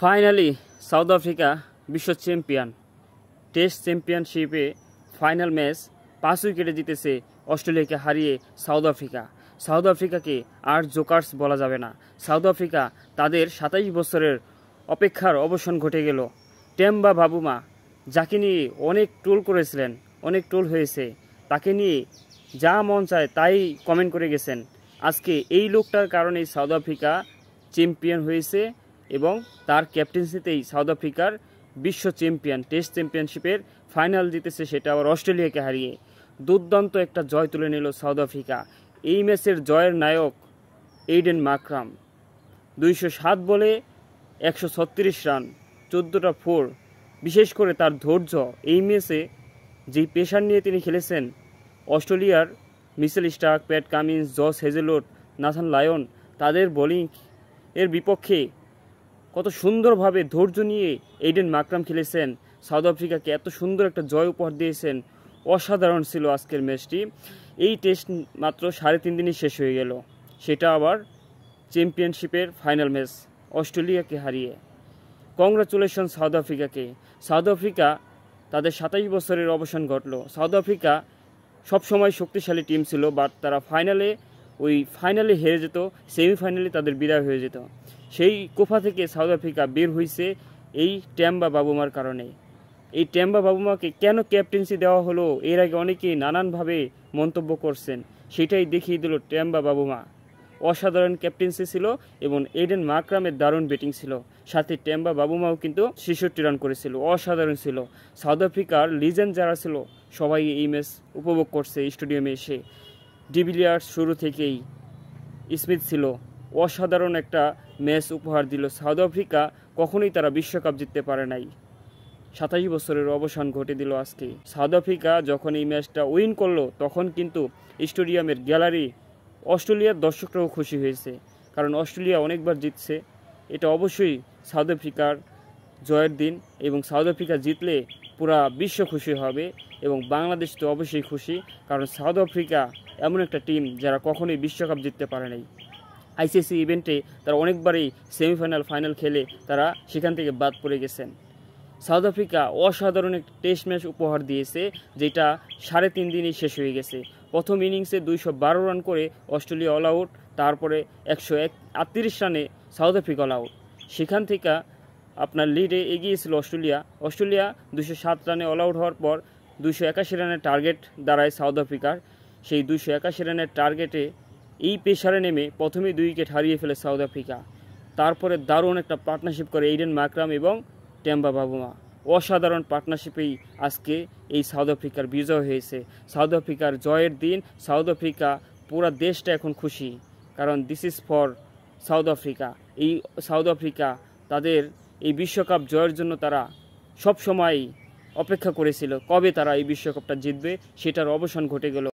Finally south Africa বিশ্ব champion. Test চ্যাম্পিয়নশিপে final match 5 উইকেটে জিতেছে অস্ট্রেলিয়াকে হারিয়ে সাউথ আফ্রিকা। সাউথ আফ্রিকাকে আর জোকার্স বলা যাবে না। সাউথ আফ্রিকা তাদের 27 বছরের অপেক্ষার অবসান ঘটে গেল। টেম্বা বাবুমা, যাকে নিয়ে অনেক ট্রোল করেছিলেন, অনেক ট্রোল হয়েছে, তাকে নিয়ে যা মন চায় তাই কমেন্ট করে গেছেন। আজকে এই লোকটার কারণেই সাউথ আফ্রিকা চ্যাম্পিয়ন হয়েছে এবং তার ক্যাপ্টেন্সিতেই সাউথ আফ্রিকার বিশ্ব চ্যাম্পিয়ন। টেস্ট চ্যাম্পিয়নশিপের ফাইনাল জিতেছে, সেটা আবার অস্ট্রেলিয়াকে হারিয়ে। দুর্দান্ত একটা জয় তুলে নিল সাউথ আফ্রিকা। এই ম্যাচের জয়ের নায়ক এইডেন মাকরাম। 207 বলে 136 রান, 14টা 4। বিশেষ করে তার ধৈর্য। এই ম্যাচে যেই পেশার নিয়ে তিনি খেলেছেন, অস্ট্রেলিয়ার Mitchell Starc, Pat Cummins, Josh Hazlewood, Nathan Lyon, তাদের বোলিং এর বিপক্ষে কত সুন্দরভাবে ধৈর্য নিয়ে এইডেন মাকরাম খেলেছেন। সাউথ আফ্রিকাকে এত সুন্দর একটা জয় উপহার দিয়েছেন। অসাধারণ ছিল আজকের ম্যাচটি। এই টেস্ট মাত্র 3.5 দিনই শেষ হয়ে গেল, সেটা আবার চ্যাম্পিয়নশিপের ফাইনাল ম্যাচ অস্ট্রেলিয়াকে হারিয়ে। কংগ্রাচুলেশন সাউথ আফ্রিকাকে। সাউথ আফ্রিকা তাদের 27 বছরের অবসান ঘটল। সাউথ আফ্রিকা সবসময় শক্তিশালী টিম ছিল, বাট তারা ফাইনালে হেরে যেত, সেমিফাইনালে তাদের বিদায় হয়ে যেত। সেই কোফা থেকে সাউথ আফ্রিকা বের হয়েছে এই টেম্বা বাবুমার কারণে। এই টেম্বা বাবুমাকে কেন ক্যাপ্টেন্সি দেওয়া হলো, এর আগে অনেকেই নানানভাবে মন্তব্য করছেন, সেটাই দেখিয়ে দিল টেম্বা বাবুমা। অসাধারণ ক্যাপ্টেন্সি ছিল এবং এইডেন মাকরামের দারুণ ব্যাটিং ছিল। সাথে টেম্বা বাবুমাও কিন্তু 66 রান করেছিল। অসাধারণ ছিল। সাউথ আফ্রিকার লিজেন্ড যারা ছিল সবাই এই ম্যাচ উপভোগ করছে স্টেডিয়ামে এসে। ডিভিলিয়ার্স শুরু থেকেই, স্মিথ ছিল। অসাধারণ একটা ম্যাচ উপহার দিল। সাউথ আফ্রিকা কখনোই তারা বিশ্বকাপ জিততে পারে নাই। 27 বছরের অবসান ঘটে দিল আজকে। সাউথ আফ্রিকা যখন এই ম্যাচটা উইন করলো, তখন কিন্তু স্টেডিয়ামের গ্যালারি, অস্ট্রেলিয়ার দর্শকরাও খুশি হয়েছে, কারণ অস্ট্রেলিয়া অনেকবার জিতছে। এটা অবশ্যই সাউথ আফ্রিকার জয়ের দিন, এবং সাউথ আফ্রিকা জিতলে পুরা বিশ্ব খুশি হবে এবং বাংলাদেশ তো অবশ্যই খুশি, কারণ সাউথ আফ্রিকা এমন একটা টিম যারা কখনোই বিশ্বকাপ জিততে পারে নাই। আইসিসি ইভেন্টে তারা অনেকবারই সেমিফাইনাল, ফাইনাল খেলে তারা সেখান থেকে বাদ পড়ে গেছেন। সাউথ আফ্রিকা অসাধারণ একটা টেস্ট ম্যাচ উপহার দিয়েছে, যেটা 3.5 দিনই শেষ হয়ে গেছে। প্রথম ইনিংসে 212 রান করে অস্ট্রেলিয়া অল আউট, তারপরে 138 রানে সাউথ আফ্রিকা অল আউট। সেখান থেকে আপনার লিডে এগিয়েছিল অস্ট্রেলিয়া 207 রানে অল আউট হওয়ার পর 281 রানের টার্গেট দাঁড়ায় সাউথ আফ্রিকার। সেই 281 রানের টার্গেটে এই পেসারে নেমে প্রথমেই 2 উইকেট হারিয়ে ফেলে সাউথ আফ্রিকা। তারপরে দারুণ একটা পার্টনারশিপ করে এইডেন মাকরাম এবং টেম্বা বাবুমা। অসাধারণ পার্টনারশিপেই আজকে এই সাউথ আফ্রিকার বিজয় হয়েছে। সাউথ আফ্রিকার জয়ের দিন। সাউথ আফ্রিকা, পুরো দেশটা এখন খুশি, কারণ this is for south Africa. এই সাউথ আফ্রিকা তাদের এই বিশ্বকাপ জয়ের জন্য তারা সব সময় অপেক্ষা করেছিল, কবে তারা এই বিশ্বকাপটা জিতবে। সেটার অবসান ঘটে গেল।